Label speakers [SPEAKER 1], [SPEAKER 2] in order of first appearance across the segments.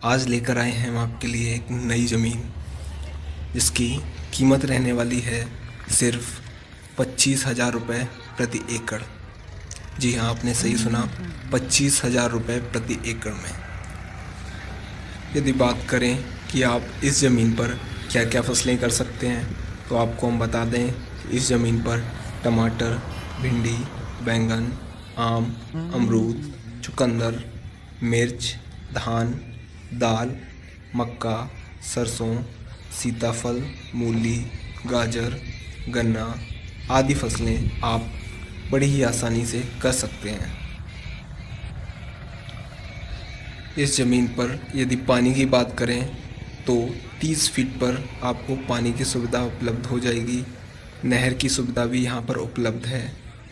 [SPEAKER 1] आज लेकर आए हैं हम आपके लिए एक नई ज़मीन जिसकी कीमत रहने वाली है सिर्फ 25,000 रुपये प्रति एकड़। जी हाँ, आपने सही सुना, 25,000 रुपये प्रति एकड़ में। यदि बात करें कि आप इस ज़मीन पर क्या क्या फसलें कर सकते हैं तो आपको हम बता दें कि इस ज़मीन पर टमाटर, भिंडी, बैंगन, आम, अमरूद, चुकंदर, मिर्च, धान, दाल, मक्का, सरसों, सीताफल, मूली, गाजर, गन्ना आदि फसलें आप बड़ी ही आसानी से कर सकते हैं। इस ज़मीन पर यदि पानी की बात करें तो 30 फीट पर आपको पानी की सुविधा उपलब्ध हो जाएगी। नहर की सुविधा भी यहाँ पर उपलब्ध है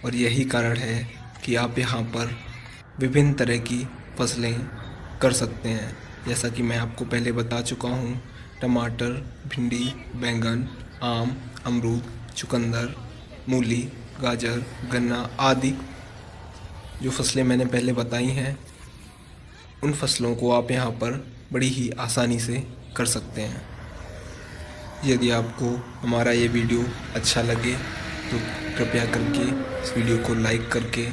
[SPEAKER 1] और यही कारण है कि आप यहाँ पर विभिन्न तरह की फसलें कर सकते हैं। जैसा कि मैं आपको पहले बता चुका हूँ, टमाटर, भिंडी, बैंगन, आम, अमरूद, चुकंदर, मूली, गाजर, गन्ना आदि जो फसलें मैंने पहले बताई हैं, उन फसलों को आप यहाँ पर बड़ी ही आसानी से कर सकते हैं। यदि आपको हमारा ये वीडियो अच्छा लगे तो कृपया करके इस वीडियो को लाइक करके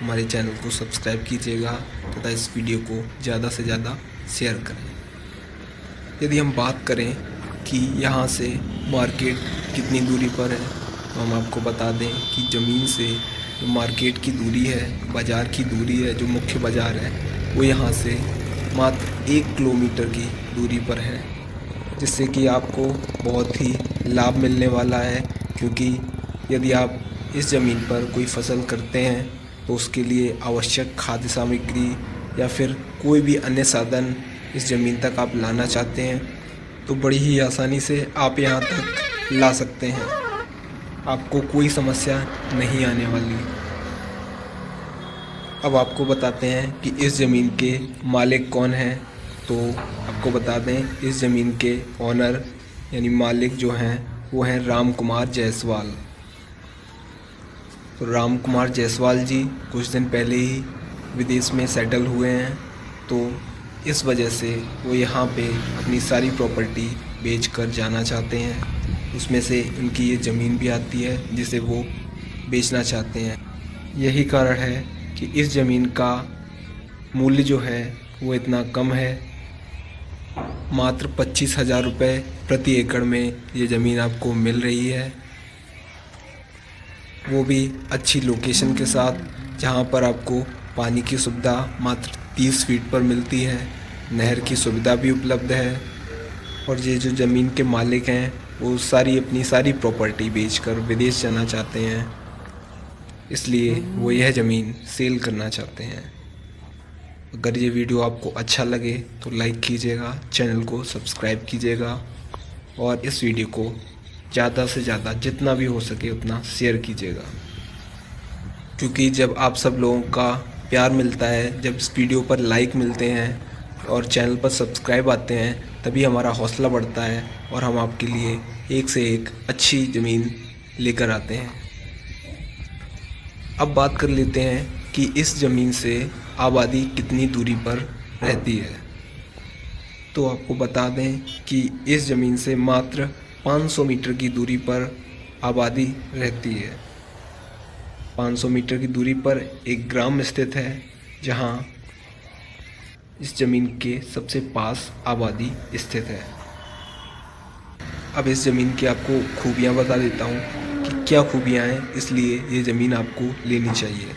[SPEAKER 1] हमारे चैनल को सब्सक्राइब कीजिएगा तथा इस वीडियो को ज़्यादा से ज़्यादा शेयर करें। यदि हम बात करें कि यहाँ से मार्केट कितनी दूरी पर है तो हम आपको बता दें कि ज़मीन से जो मार्केट की दूरी है, बाज़ार की दूरी है, जो मुख्य बाज़ार है वो यहाँ से मात्र 1 किलोमीटर की दूरी पर है, जिससे कि आपको बहुत ही लाभ मिलने वाला है। क्योंकि यदि आप इस ज़मीन पर कोई फसल करते हैं तो उसके लिए आवश्यक खाद्य सामग्री या फिर कोई भी अन्य साधन इस ज़मीन तक आप लाना चाहते हैं तो बड़ी ही आसानी से आप यहाँ तक ला सकते हैं। आपको कोई समस्या नहीं आने वाली। अब आपको बताते हैं कि इस ज़मीन के मालिक कौन हैं। तो आपको बता दें, इस ज़मीन के ऑनर यानी मालिक जो हैं वो हैं राम कुमार जायसवाल। तो राम कुमार जायसवाल जी कुछ दिन पहले ही विदेश में सेटल हुए हैं, तो इस वजह से वो यहाँ पे अपनी सारी प्रॉपर्टी बेचकर जाना चाहते हैं। उसमें से उनकी ये ज़मीन भी आती है जिसे वो बेचना चाहते हैं। यही कारण है कि इस ज़मीन का मूल्य जो है वो इतना कम है। मात्र 25,000 रुपये प्रति एकड़ में ये ज़मीन आपको मिल रही है, वो भी अच्छी लोकेशन के साथ, जहाँ पर आपको पानी की सुविधा मात्र 30 फीट पर मिलती है। नहर की सुविधा भी उपलब्ध है और ये जो ज़मीन के मालिक हैं वो अपनी सारी प्रॉपर्टी बेचकर विदेश जाना चाहते हैं, इसलिए वो यह ज़मीन सेल करना चाहते हैं। अगर ये वीडियो आपको अच्छा लगे तो लाइक कीजिएगा, चैनल को सब्सक्राइब कीजिएगा और इस वीडियो को ज़्यादा से ज़्यादा जितना भी हो सके उतना शेयर कीजिएगा। क्योंकि जब आप सब लोगों का प्यार मिलता है, जब इस वीडियो पर लाइक मिलते हैं और चैनल पर सब्सक्राइब आते हैं, तभी हमारा हौसला बढ़ता है और हम आपके लिए एक से एक अच्छी ज़मीन लेकर आते हैं। अब बात कर लेते हैं कि इस ज़मीन से आबादी कितनी दूरी पर रहती है। तो आपको बता दें कि इस ज़मीन से मात्र 500 मीटर की दूरी पर आबादी रहती है। 500 मीटर की दूरी पर एक ग्राम स्थित है जहां इस ज़मीन के सबसे पास आबादी स्थित है। अब इस ज़मीन की आपको खूबियां बता देता हूं कि क्या खूबियां हैं, इसलिए ये ज़मीन आपको लेनी चाहिए।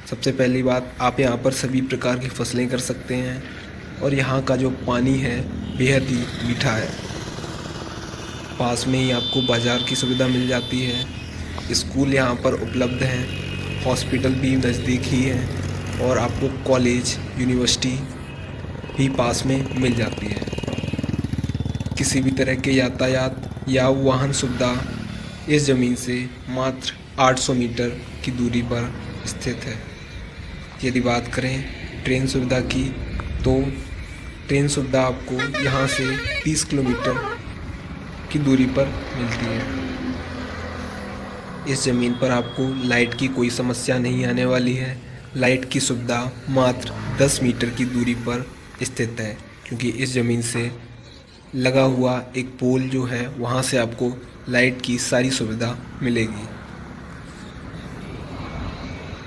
[SPEAKER 1] सबसे पहली बात, आप यहाँ पर सभी प्रकार की फसलें कर सकते हैं और यहाँ का जो पानी है बेहद ही मीठा है। पास में ही आपको बाज़ार की सुविधा मिल जाती है, स्कूल यहाँ पर उपलब्ध हैं, हॉस्पिटल भी नज़दीक ही है और आपको कॉलेज, यूनिवर्सिटी भी पास में मिल जाती है। किसी भी तरह के यातायात या वाहन सुविधा इस ज़मीन से मात्र 800 मीटर की दूरी पर स्थित है। यदि बात करें ट्रेन सुविधा की तो ट्रेन सुविधा आपको यहाँ से 30 किलोमीटर की दूरी पर मिलती है। इस ज़मीन पर आपको लाइट की कोई समस्या नहीं आने वाली है। लाइट की सुविधा मात्र 10 मीटर की दूरी पर स्थित है, क्योंकि इस ज़मीन से लगा हुआ एक पोल जो है वहाँ से आपको लाइट की सारी सुविधा मिलेगी।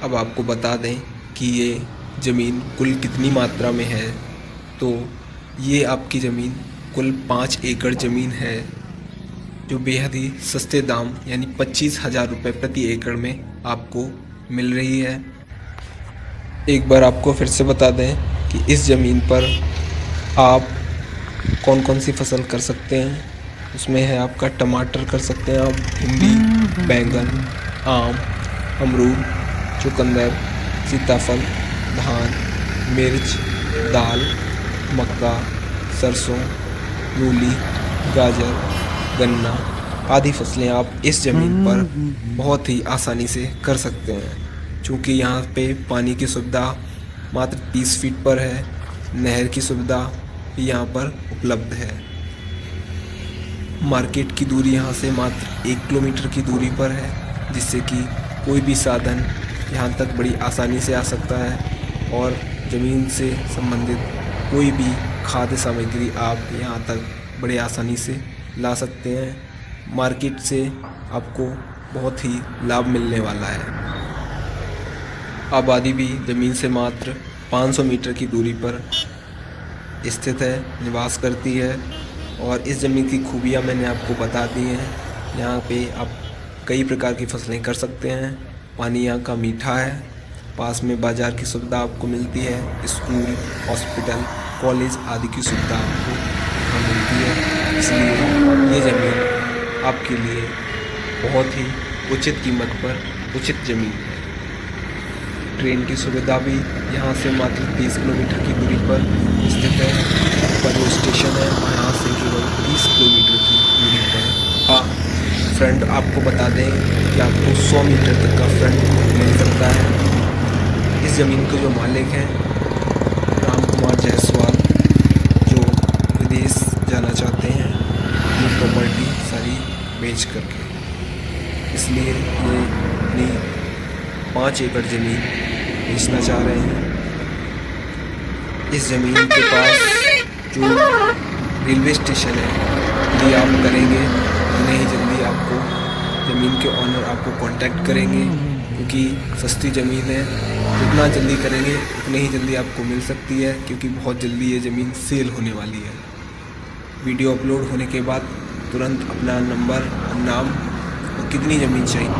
[SPEAKER 1] अब आपको बता दें कि ये ज़मीन कुल कितनी मात्रा में है। तो ये आपकी ज़मीन कुल 5 एकड़ ज़मीन है, जो बेहद ही सस्ते दाम यानी 25,000 रुपये प्रति एकड़ में आपको मिल रही है। एक बार आपको फिर से बता दें कि इस ज़मीन पर आप कौन कौन सी फसल कर सकते हैं। उसमें है आपका टमाटर कर सकते हैं आप, भिंडी, बैंगन, आम, अमरूद, चुकंदर, सीताफल, धान, मिर्च, दाल, मक्का, सरसों, मूली, गाजर, गन्ना आदि फसलें आप इस ज़मीन पर बहुत ही आसानी से कर सकते हैं। चूँकि यहाँ पे पानी की सुविधा मात्र 30 फीट पर है, नहर की सुविधा भी यहाँ पर उपलब्ध है। मार्केट की दूरी यहाँ से मात्र 1 किलोमीटर की दूरी पर है, जिससे कि कोई भी साधन यहाँ तक बड़ी आसानी से आ सकता है और ज़मीन से संबंधित कोई भी खाद्य सामग्री आप यहाँ तक बड़ी आसानी से ला सकते हैं। मार्केट से आपको बहुत ही लाभ मिलने वाला है। आबादी भी ज़मीन से मात्र 500 मीटर की दूरी पर स्थित है, निवास करती है। और इस ज़मीन की खूबियाँ मैंने आपको बता दी हैं। यहाँ पे आप कई प्रकार की फसलें कर सकते हैं। पानी यहाँ का मीठा है, पास में बाज़ार की सुविधा आपको मिलती है, स्कूल, हॉस्पिटल, कॉलेज आदि की सुविधा आपको यहाँ मिलती है। इसलिए ये ज़मीन आपके लिए बहुत ही उचित कीमत पर उचित ज़मीन है। ट्रेन की सुविधा भी यहाँ से मात्र 30 किलोमीटर की दूरी पर स्थित है। पर जो स्टेशन है यहाँ से केवल 30 किलोमीटर की दूरी पर। फ्रंट आपको बता दें कि आपको 100 मीटर तक का फ्रंट मिल सकता है। इस ज़मीन के जो मालिक हैं राम कुमार जायसवाल, जो विदेश जाना चाहते हैं ये प्रॉपर्टी सारी बेच करके, इसलिए ये अपनी 5 एकड़ ज़मीन बेचना चाह रहे हैं। इस ज़मीन के पास जो रेलवे स्टेशन है ये आप करेंगे, उन्हें ही जल्दी आपको ज़मीन के ऑनर आपको कांटेक्ट करेंगे, क्योंकि सस्ती ज़मीन है। जितना जल्दी करेंगे उतने ही जल्दी आपको मिल सकती है, क्योंकि बहुत जल्दी ये ज़मीन सेल होने वाली है। वीडियो अपलोड होने के बाद तुरंत अपना नंबर और नाम और कितनी ज़मीन चाहिए